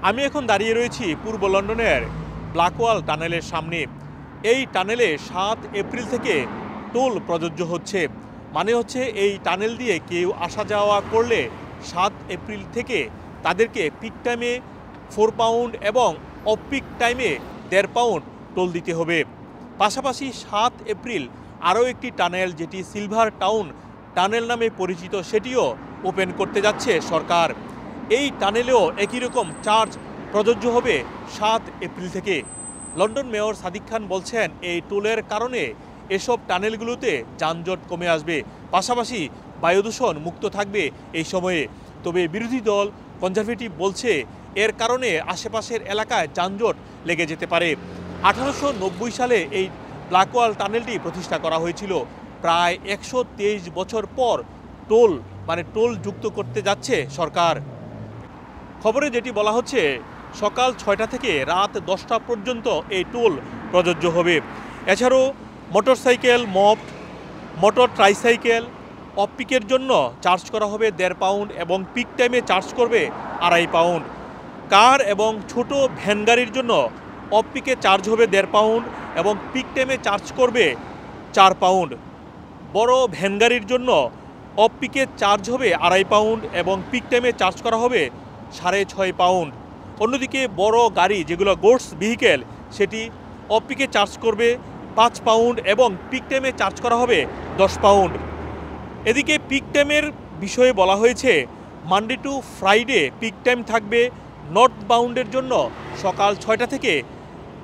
আমি এখন দাঁড়িয়ে রয়েছি পূর্ব লন্ডনের ব্ল্যাকওয়াল টানেলের সামনে। এই টানেলে ৭ এপ্রিল থেকে টোল প্রযোজ্য হচ্ছে। মানে হচ্ছে এই টানেল দিয়ে কেউ আসা যাওয়া করলে ৭ এপ্রিল থেকে তাদেরকে পিক টাইমে ৪ পাউন্ড এবং অফ পিক টাইমে ১.৫ পাউন্ড টোল দিতে হবে। পাশাপাশি ৭ এপ্রিল আরও একটি টানেল, যেটি সিলভার টাউন টানেল নামে পরিচিত, সেটিও ওপেন করতে যাচ্ছে সরকার। এই টানেলেও একই রকম চার্জ প্রযোজ্য হবে ৭ এপ্রিল থেকে। লন্ডন মেয়র সাদিক খান বলছেন, এই টোলের কারণে এসব টানেলগুলোতে যানজট কমে আসবে, পাশাপাশি বায়ুদূষণ মুক্ত থাকবে এই সময়ে। তবে বিরোধী দল কনজারভেটিভ বলছে এর কারণে আশেপাশের এলাকায় যানজট লেগে যেতে পারে। 1890 সালে এই ব্ল্যাকওয়াল টানেলটি প্রতিষ্ঠা করা হয়েছিল। প্রায় 123 বছর পর টোল যুক্ত করতে যাচ্ছে সরকার। খবরে যেটি বলা হচ্ছে, সকাল ৬টা থেকে রাত 10টা পর্যন্ত এই টোল প্রযোজ্য হবে। এছাড়াও মোটরসাইকেল, মোটর ট্রাইসাইকেল অফ পিকের জন্য চার্জ করা হবে ১.৫ পাউন্ড এবং পিক টাইমে চার্জ করবে ২.৫ পাউন্ড। কার এবং ছোট ভ্যান গাড়ির জন্য অফ পিকে চার্জ হবে ১.৫ পাউন্ড এবং পিক টাইমে চার্জ করবে ৪ পাউন্ড। বড় ভ্যান গাড়ির জন্য অফ পিকে চার্জ হবে ২.৫ পাউন্ড এবং পিক টাইমে চার্জ করা হবে ৬.৫ পাউন্ড। অন্যদিকে বড় গাড়ি, যেগুলো গুডস ভেহিকেল, সেটি অফ পিকে চার্জ করবে ৫ পাউন্ড এবং পিক টাইমে চার্জ করা হবে ১০ পাউন্ড। এদিকে পিক টাইমের বিষয়ে বলা হয়েছে, Monday to Friday peak time থাকবে নর্থ বাউন্ডের জন্য সকাল ৬টা থেকে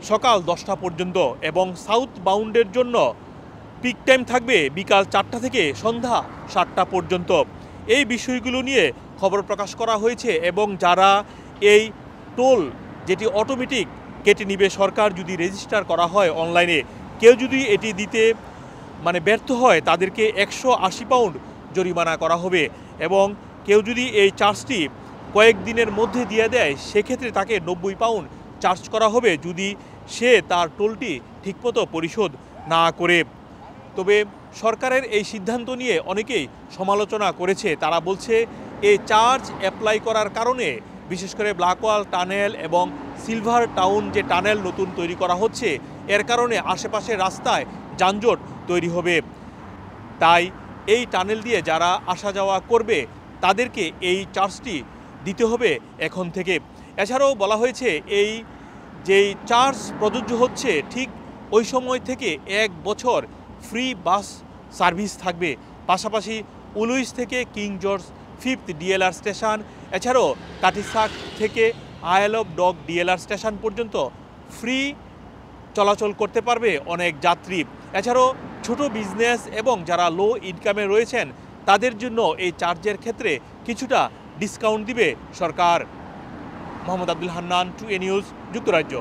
সকাল 10টা পর্যন্ত এবং সাউথ বাউন্ডের জন্য পিক টাইম থাকবে বিকাল 4টা থেকে সন্ধ্যা 7টা পর্যন্ত। এই বিষয়গুলো নিয়ে খবর প্রকাশ করা হয়েছে এবং যারা এই টোল, যেটি অটোমেটিক কেটে নিবে সরকার যদি রেজিস্টার করা হয় অনলাইনে, কেউ যদি এটি দিতে ব্যর্থ হয় তাদেরকে 180 পাউন্ড জরিমানা করা হবে এবং কেউ যদি এই চার্জটি কয়েকদিনের মধ্যে দিয়ে দেয় সেক্ষেত্রে তাকে 90 পাউন্ড চার্জ করা হবে যদি সে তার টোলটি ঠিকমতো পরিশোধ না করে। তবে সরকারের এই সিদ্ধান্ত নিয়ে অনেকেই সমালোচনা করেছে। তারা বলছে এই চার্জ অ্যাপ্লাই করার কারণে বিশেষ করে ব্ল্যাকওয়াল টানেল এবং সিলভার টাউন যে টানেল নতুন তৈরি করা হচ্ছে, এর কারণে আশেপাশের রাস্তায় যানজট তৈরি হবে। তাই এই টানেল দিয়ে যারা আসা যাওয়া করবে তাদেরকে এই চার্জটি দিতে হবে এখন থেকে। এছাড়াও বলা হয়েছে এই যেই চার্জ প্রযোজ্য হচ্ছে ঠিক ওই সময় থেকে 1 বছর ফ্রি বাস সার্ভিস থাকবে। পাশাপাশি উলুইস থেকে king George 5th DLR station, এছাড়াও কাটিসাক থেকে আইল অফ ডগ ডিএলআর স্টেশন পর্যন্ত ফ্রি চলাচল করতে পারবে অনেক যাত্রী। এছাড়াও ছোট বিজনেস এবং যারা লো ইনকামে রয়েছেন তাদের জন্য এই চার্জের ক্ষেত্রে কিছুটা ডিসকাউন্ট দিবে সরকার। মোহাম্মদ আব্দুল হান্নান, 2A নিউজ, যুক্তরাজ্য।